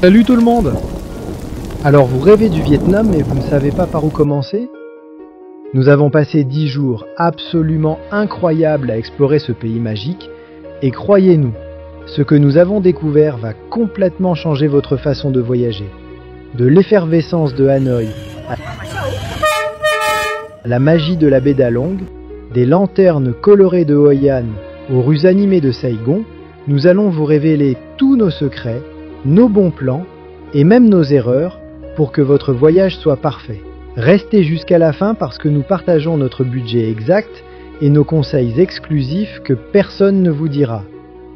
Salut tout le monde! Alors vous rêvez du Vietnam mais vous ne savez pas par où commencer? Nous avons passé 10 jours absolument incroyables à explorer ce pays magique et croyez-nous, ce que nous avons découvert va complètement changer votre façon de voyager. De l'effervescence de Hanoï à la magie de la baie d'Along, des lanternes colorées de Hoi An aux rues animées de Saigon, nous allons vous révéler tous nos secrets, nos bons plans et même nos erreurs pour que votre voyage soit parfait. Restez jusqu'à la fin parce que nous partageons notre budget exact et nos conseils exclusifs que personne ne vous dira.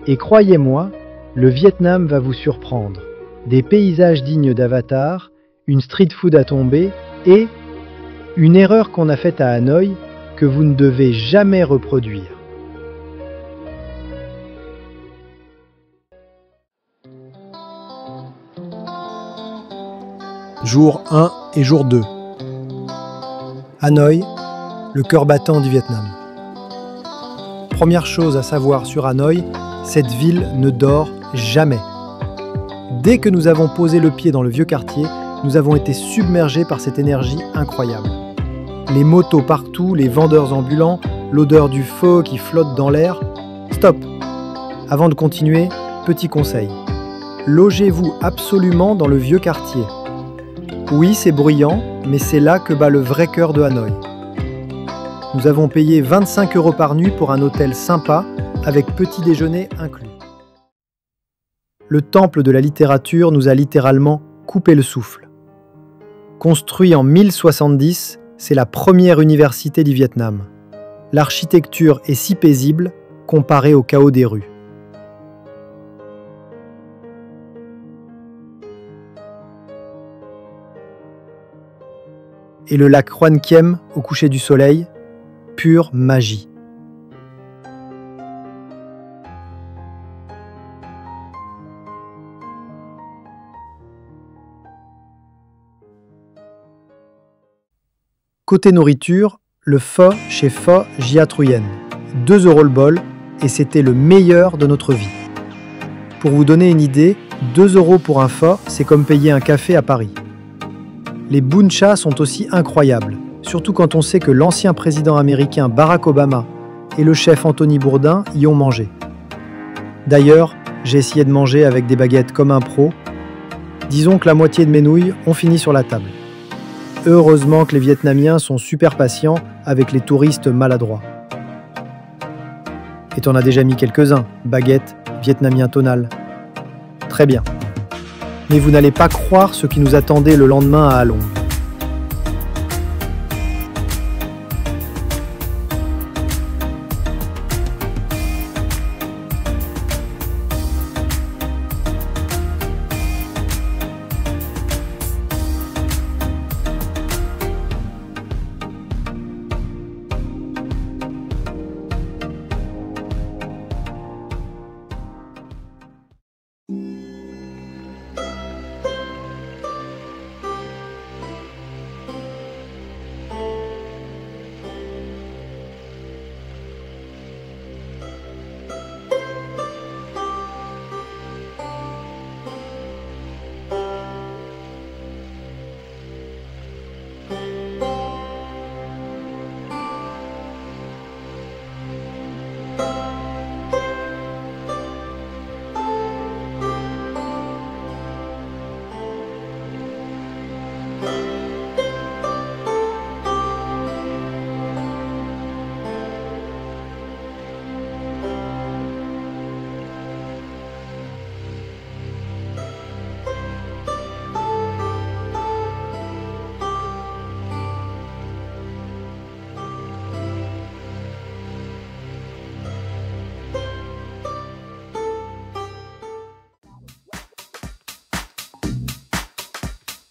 Et croyez-moi, le Vietnam va vous surprendre. Des paysages dignes d'Avatar, une street food à tomber et une erreur qu'on a faite à Hanoï que vous ne devez jamais reproduire. Jour 1 et jour 2. Hanoï, le cœur battant du Vietnam. Première chose à savoir sur Hanoï, cette ville ne dort jamais. Dès que nous avons posé le pied dans le vieux quartier, nous avons été submergés par cette énergie incroyable. Les motos partout, les vendeurs ambulants, l'odeur du pho qui flotte dans l'air. Stop! Avant de continuer, petit conseil. Logez-vous absolument dans le vieux quartier. Oui, c'est bruyant, mais c'est là que bat le vrai cœur de Hanoï. Nous avons payé 25 € par nuit pour un hôtel sympa, avec petit déjeuner inclus. Le temple de la littérature nous a littéralement coupé le souffle. Construit en 1070, c'est la première université du Vietnam. L'architecture est si paisible comparée au chaos des rues. Et le lac Hoan Kiem au coucher du soleil, pure magie. Côté nourriture, le pho chez Pho Gia Truyen, 2 € le bol et c'était le meilleur de notre vie. Pour vous donner une idée, 2 € pour un pho, c'est comme payer un café à Paris. Les bun cha sont aussi incroyables, surtout quand on sait que l'ancien président américain Barack Obama et le chef Anthony Bourdain y ont mangé. D'ailleurs, j'ai essayé de manger avec des baguettes comme un pro. Disons que la moitié de mes nouilles ont fini sur la table. Heureusement que les Vietnamiens sont super patients avec les touristes maladroits. Et t'en as déjà mis quelques-uns, baguettes, vietnamien tonal. Très bien. Mais vous n'allez pas croire ce qui nous attendait le lendemain à Halong.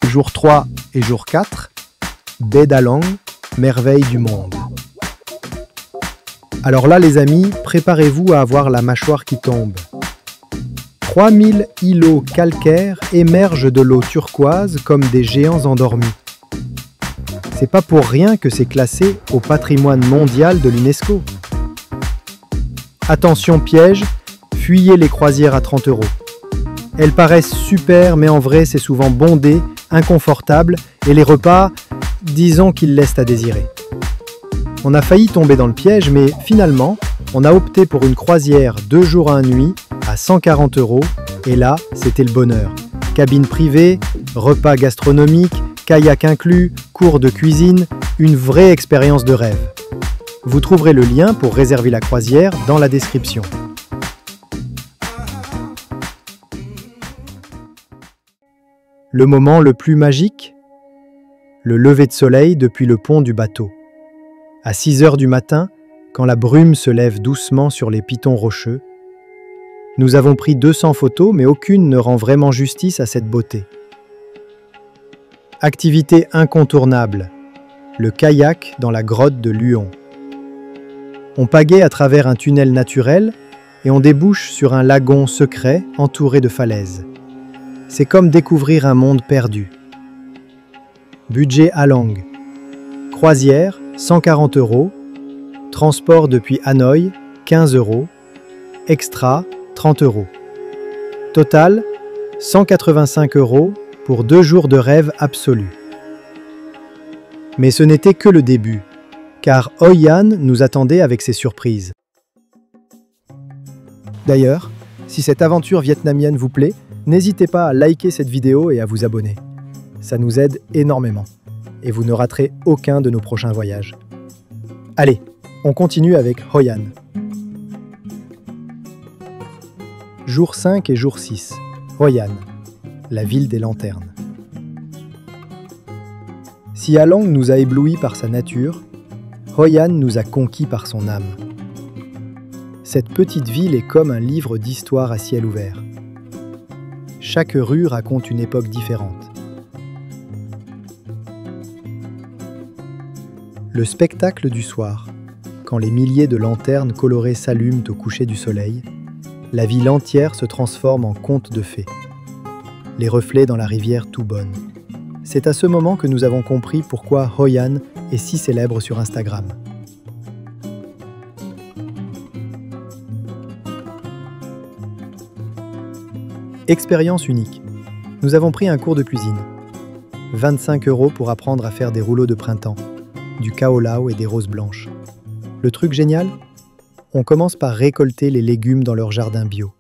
Jour 3 et jour 4, baie d'Along, merveille du monde. Alors là les amis, préparez-vous à avoir la mâchoire qui tombe. 3000 îlots calcaires émergent de l'eau turquoise comme des géants endormis. C'est pas pour rien que c'est classé au patrimoine mondial de l'UNESCO. Attention piège, fuyez les croisières à 30 €. Elles paraissent super, mais en vrai, c'est souvent bondé, inconfortable, et les repas, disons qu'ils laissent à désirer. On a failli tomber dans le piège, mais finalement, on a opté pour une croisière 2 jours 1 nuit à 140 €, et là, c'était le bonheur. Cabine privée, repas gastronomiques, kayak inclus, cours de cuisine, une vraie expérience de rêve. Vous trouverez le lien pour réserver la croisière dans la description. Le moment le plus magique? Le lever de soleil depuis le pont du bateau. À 6 h du matin, quand la brume se lève doucement sur les pitons rocheux, nous avons pris 200 photos, mais aucune ne rend vraiment justice à cette beauté. Activité incontournable, le kayak dans la grotte de Luon. On pagaie à travers un tunnel naturel et on débouche sur un lagon secret entouré de falaises. C'est comme découvrir un monde perdu. Budget Alang. Croisière, 140 €. Transport depuis Hanoï, 15 €. Extra, 30 €. Total, 185 € pour 2 jours de rêve absolu. Mais ce n'était que le début, car Hoi An nous attendait avec ses surprises. D'ailleurs, si cette aventure vietnamienne vous plaît, n'hésitez pas à liker cette vidéo et à vous abonner. Ça nous aide énormément, et vous ne raterez aucun de nos prochains voyages. Allez, on continue avec Hoi An. Jour 5 et jour 6, Hoi An, la ville des lanternes. Si Alang nous a éblouis par sa nature, Hoi An nous a conquis par son âme. Cette petite ville est comme un livre d'histoire à ciel ouvert. Chaque rue raconte une époque différente. Le spectacle du soir, quand les milliers de lanternes colorées s'allument au coucher du soleil, la ville entière se transforme en conte de fées. Les reflets dans la rivière Toubon. C'est à ce moment que nous avons compris pourquoi Hoi An est si célèbre sur Instagram. Expérience unique. Nous avons pris un cours de cuisine. 25 € pour apprendre à faire des rouleaux de printemps, du kaolao et des roses blanches. Le truc génial? On commence par récolter les légumes dans leur jardin bio.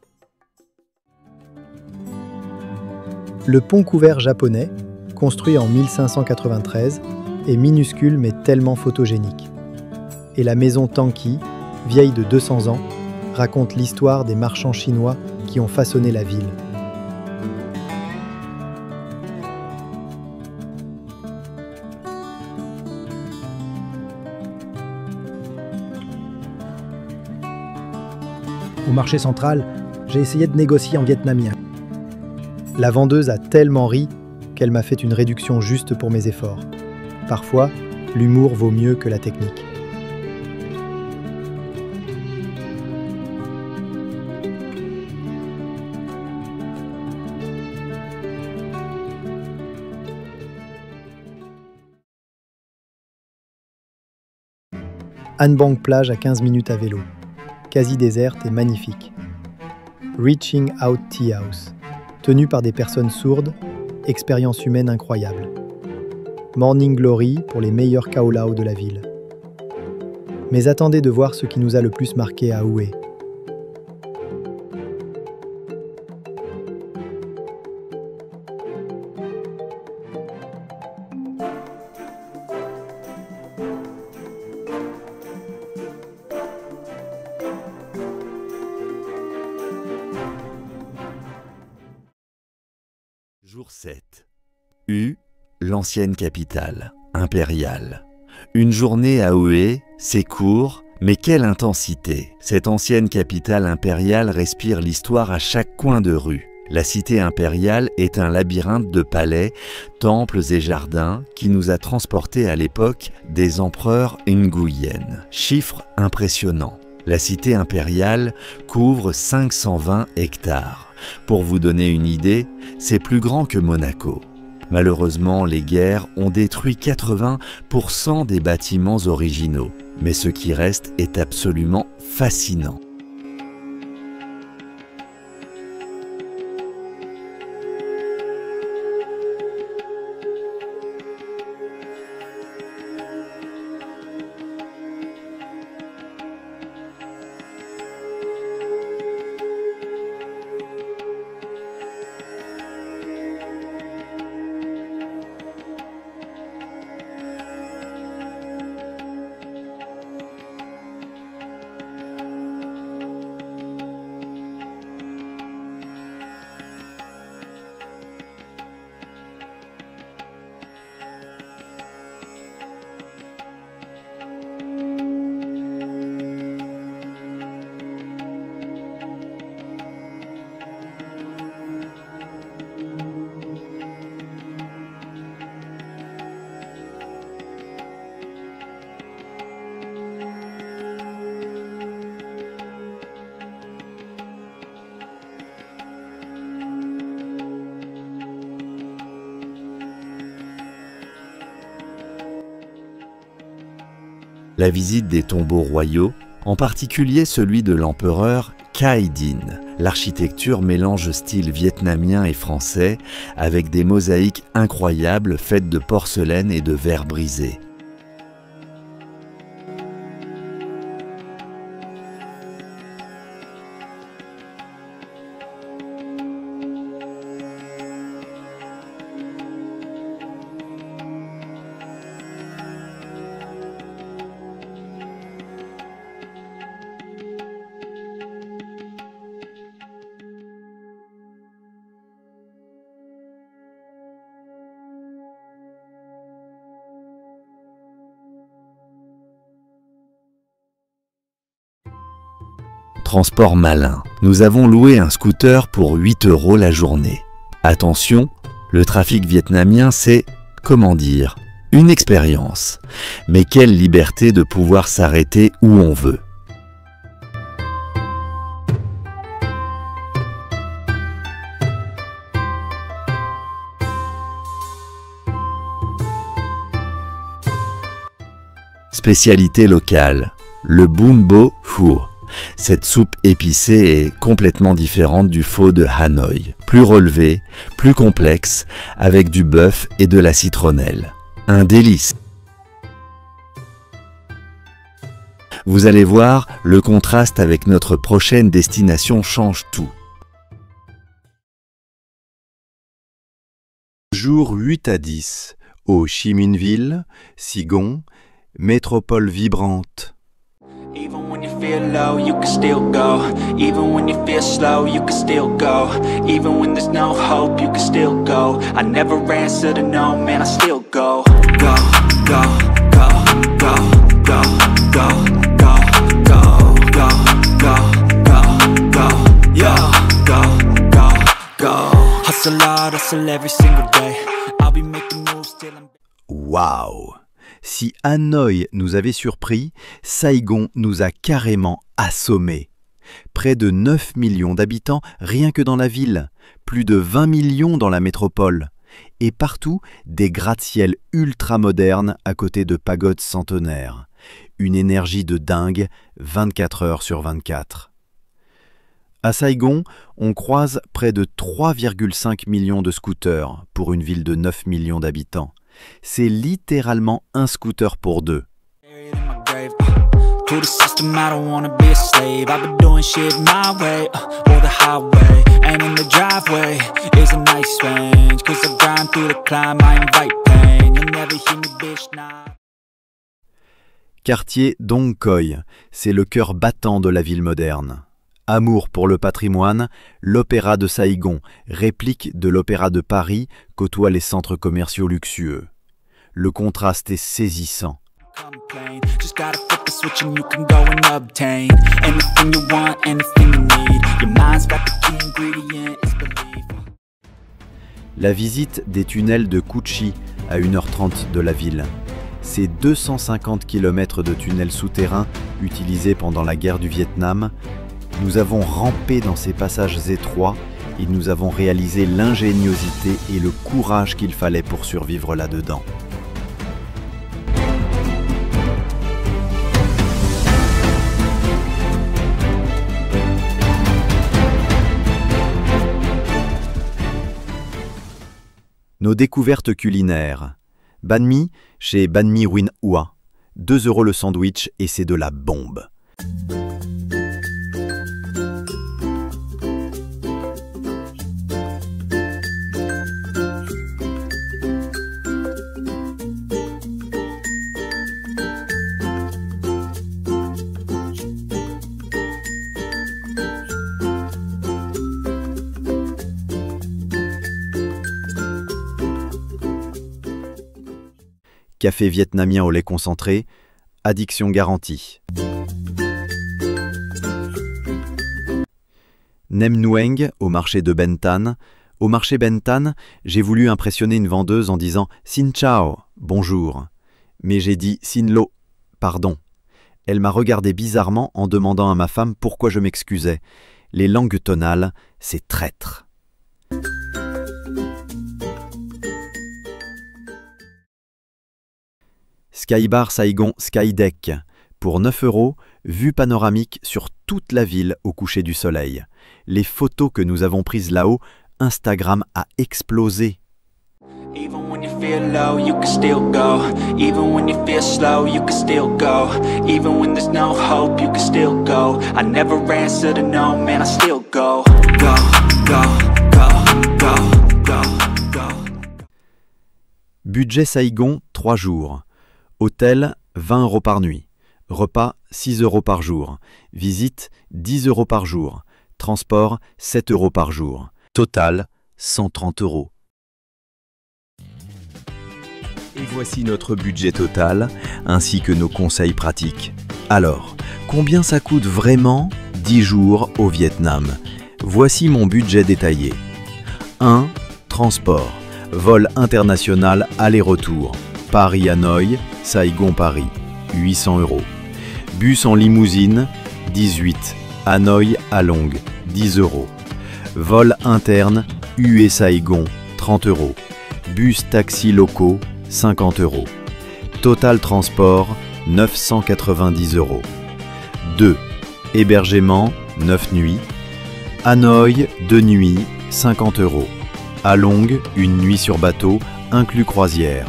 Le pont couvert japonais, construit en 1593, est minuscule mais tellement photogénique. Et la maison Tanki, vieille de 200 ans, raconte l'histoire des marchands chinois qui ont façonné la ville. Au marché central, j'ai essayé de négocier en vietnamien. La vendeuse a tellement ri qu'elle m'a fait une réduction juste pour mes efforts. Parfois, l'humour vaut mieux que la technique. An Bang plage à 15 minutes à vélo. Quasi déserte et magnifique. Reaching Out Tea House. Tenu par des personnes sourdes, expérience humaine incroyable. Morning Glory pour les meilleurs kaolao de la ville. Mais attendez de voir ce qui nous a le plus marqué à Hue. Jour 7. Hue, l'ancienne capitale, impériale. Une journée à Hue, c'est court, mais quelle intensité! Cette ancienne capitale impériale respire l'histoire à chaque coin de rue. La cité impériale est un labyrinthe de palais, temples et jardins qui nous a transportés à l'époque des empereurs Nguyen. Chiffre impressionnant. La cité impériale couvre 520 hectares. Pour vous donner une idée, c'est plus grand que Monaco. Malheureusement, les guerres ont détruit 80% des bâtiments originaux, mais ce qui reste est absolument fascinant. La visite des tombeaux royaux, en particulier celui de l'empereur Khai Dinh. L'architecture mélange style vietnamien et français avec des mosaïques incroyables faites de porcelaine et de verre brisé. Transport malin. Nous avons loué un scooter pour 8 € la journée. Attention, le trafic vietnamien c'est, comment dire, une expérience. Mais quelle liberté de pouvoir s'arrêter où on veut. Spécialité locale, le bun bo phu. Cette soupe épicée est complètement différente du pho de Hanoï, plus relevé, plus complexe, avec du bœuf et de la citronnelle. Un délice. Vous allez voir, le contraste avec notre prochaine destination change tout. Jour 8 à 10, Ho Chi Minh Ville, Saigon, métropole vibrante. Even when you feel low, you can still go. Even when you feel slow, you can still go. Even when there's no hope, you can still go. I never answer to no, man, I still go. Go, go, go, go, go, go, go, go, go, go, go, go, yeah, go, go, go. Hustle hard, hustle every single day. I'll be making moves till I'm... Waouh! Si Hanoï nous avait surpris, Saigon nous a carrément assommés. Près de 9 millions d'habitants rien que dans la ville, plus de 20 millions dans la métropole. Et partout, des gratte-ciel ultra modernes à côté de pagodes centenaires. Une énergie de dingue, 24 heures sur 24. À Saigon, on croise près de 3,5 millions de scooters pour une ville de 9 millions d'habitants. C'est littéralement un scooter pour deux. To the system, I don't wanna be a slave. I've been doing shit my way, or the highway. And in the driveway is a nice range. Cause I grind through the climb, I invite pain. You'll never hear me, bitch, nah. Quartier Dong Coi, c'est le cœur battant de la ville moderne. Amour pour le patrimoine, l'Opéra de Saigon, réplique de l'Opéra de Paris, côtoie les centres commerciaux luxueux. Le contraste est saisissant. La visite des tunnels de Cu Chi à 1h30 de la ville. Ces 250 km de tunnels souterrains utilisés pendant la guerre du Vietnam. Nous avons rampé dans ces passages étroits et nous avons réalisé l'ingéniosité et le courage qu'il fallait pour survivre là-dedans. Nos découvertes culinaires. Banh mi chez Banh Mi Win Hoa. 2 € le sandwich et c'est de la bombe. Café vietnamien au lait concentré, addiction garantie. Nem Nguyen au marché de Ben Thanh. Au marché Ben Thanh, j'ai voulu impressionner une vendeuse en disant « Xin chao, bonjour ». Mais j'ai dit « Xin lo, pardon ». Elle m'a regardé bizarrement en demandant à ma femme pourquoi je m'excusais. Les langues tonales, c'est traître. Skybar Saigon Skydeck. Pour 9 €, vue panoramique sur toute la ville au coucher du soleil. Les photos que nous avons prises là-haut, Instagram a explosé. Even when you feel low, you can still go. Even when you feel slow, you can still go. Even when there's no hope, you can still go. I never answer to no, man, I still go. Go, go, go, go, go, go. Budget Saigon, 3 jours. Hôtel, 20 € par nuit. Repas, 6 € par jour. Visite, 10 € par jour. Transport, 7 € par jour. Total, 130 €. Et voici notre budget total, ainsi que nos conseils pratiques. Alors, combien ça coûte vraiment 10 jours au Vietnam? Voici mon budget détaillé. 1. Transport. Vol international aller-retour. Paris-Hanoï, Saigon-Paris, 800 €. Bus en limousine, 18. Hanoï-Halong, 10 €. Vol interne, UE-Saigon, 30 €. Bus taxi locaux, 50 €. Total transport, 990 €. 2. Hébergement, 9 nuits. Hanoï, 2 nuits, 50 €. Halong, 1 nuit sur bateau, inclus croisière.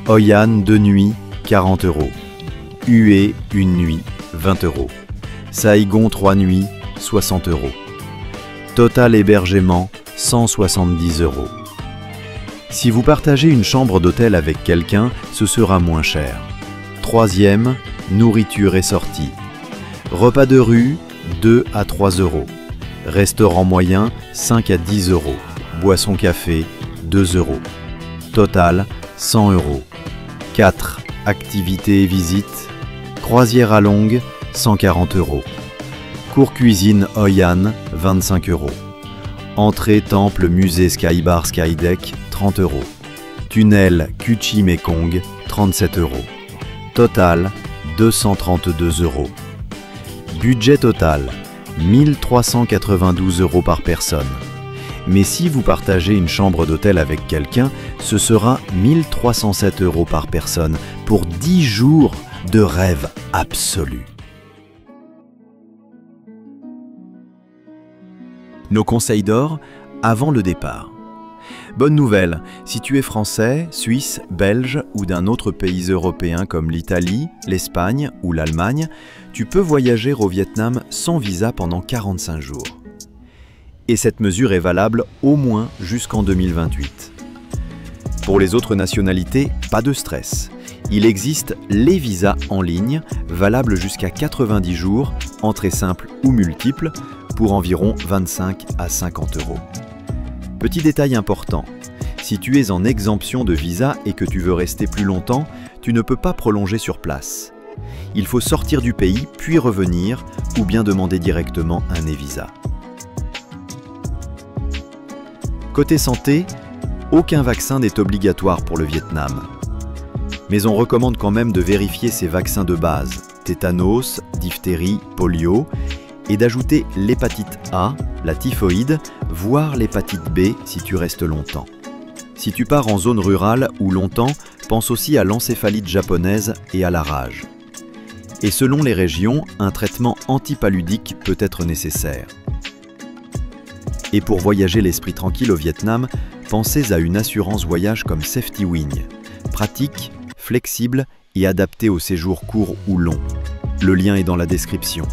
Hoi An, 2 nuits, 40 €. Hue, 1 nuit, 20 €. Saigon, 3 nuits, 60 €. Total hébergement, 170 €. Si vous partagez une chambre d'hôtel avec quelqu'un, ce sera moins cher. 3e, nourriture et sortie. Repas de rue, 2 à 3 €. Restaurant moyen, 5 à 10 €. Boisson café, 2 €. Total, 100 €. 4. Activités et visites. Croisière à longue, 140 €. Cours cuisine Hoi An, 25 €. Entrée temple musée Skybar Skydeck, 30 €. Tunnel Kuchi Mekong, 37 €. Total, 232 €. Budget total, 1392 € par personne. Mais si vous partagez une chambre d'hôtel avec quelqu'un, ce sera 1307 € par personne pour 10 jours de rêve absolu. Nos conseils d'or avant le départ. Bonne nouvelle, si tu es français, suisse, belge ou d'un autre pays européen comme l'Italie, l'Espagne ou l'Allemagne, tu peux voyager au Vietnam sans visa pendant 45 jours. Et cette mesure est valable au moins jusqu'en 2028. Pour les autres nationalités, pas de stress. Il existe les visas en ligne, valables jusqu'à 90 jours, entrée simple ou multiple, pour environ 25 à 50 €. Petit détail important, si tu es en exemption de visa et que tu veux rester plus longtemps, tu ne peux pas prolonger sur place. Il faut sortir du pays puis revenir ou bien demander directement un e-visa. Côté santé, aucun vaccin n'est obligatoire pour le Vietnam. Mais on recommande quand même de vérifier ces vaccins de base, tétanos, diphtérie, polio, et d'ajouter l'hépatite A, la typhoïde, voire l'hépatite B si tu restes longtemps. Si tu pars en zone rurale ou longtemps, pense aussi à l'encéphalite japonaise et à la rage. Et selon les régions, un traitement antipaludique peut être nécessaire. Et pour voyager l'esprit tranquille au Vietnam, pensez à une assurance voyage comme SafetyWing, pratique, flexible et adaptée aux séjours courts ou longs. Le lien est dans la description.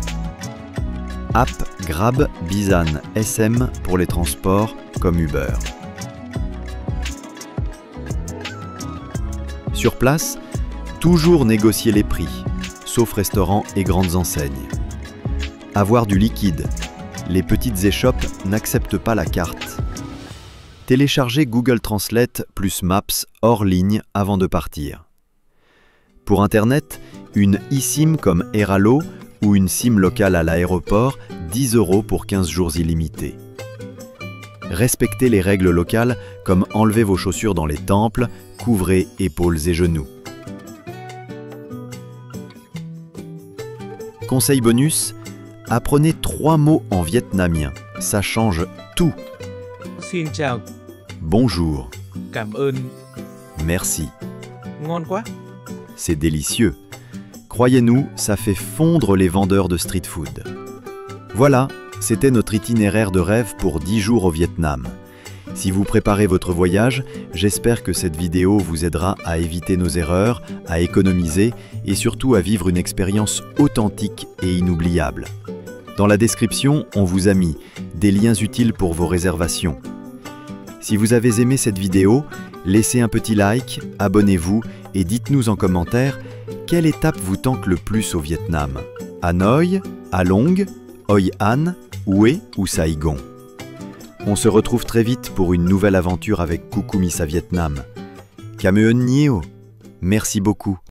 App Grab, Bizan, SM pour les transports comme Uber. Sur place, toujours négocier les prix, sauf restaurants et grandes enseignes. Avoir du liquide. Les petites échoppes n'acceptent pas la carte. Télécharger Google Translate plus Maps hors ligne avant de partir. Pour Internet, une eSIM comme Airalo ou une SIM locale à l'aéroport, 10 € pour 15 jours illimités. Respectez les règles locales comme enlever vos chaussures dans les temples, couvrez épaules et genoux. Conseil bonus, apprenez 3 mots en vietnamien, ça change tout. Xin chào, Bonjour, cảm ơn, merci, ngon quá. c'est délicieux. Croyez-nous, ça fait fondre les vendeurs de street food. Voilà, c'était notre itinéraire de rêve pour 10 jours au Vietnam. Si vous préparez votre voyage, j'espère que cette vidéo vous aidera à éviter nos erreurs, à économiser et surtout à vivre une expérience authentique et inoubliable. Dans la description, on vous a mis des liens utiles pour vos réservations. Si vous avez aimé cette vidéo, laissez un petit like, abonnez-vous et dites-nous en commentaire quelle étape vous tente le plus au Vietnam. Hanoï, Ha Long, Hoi An, Hue ou Saigon. On se retrouve très vite pour une nouvelle aventure avec Coucou Missa Vietnam. Cảm ơn nhiều. Merci beaucoup.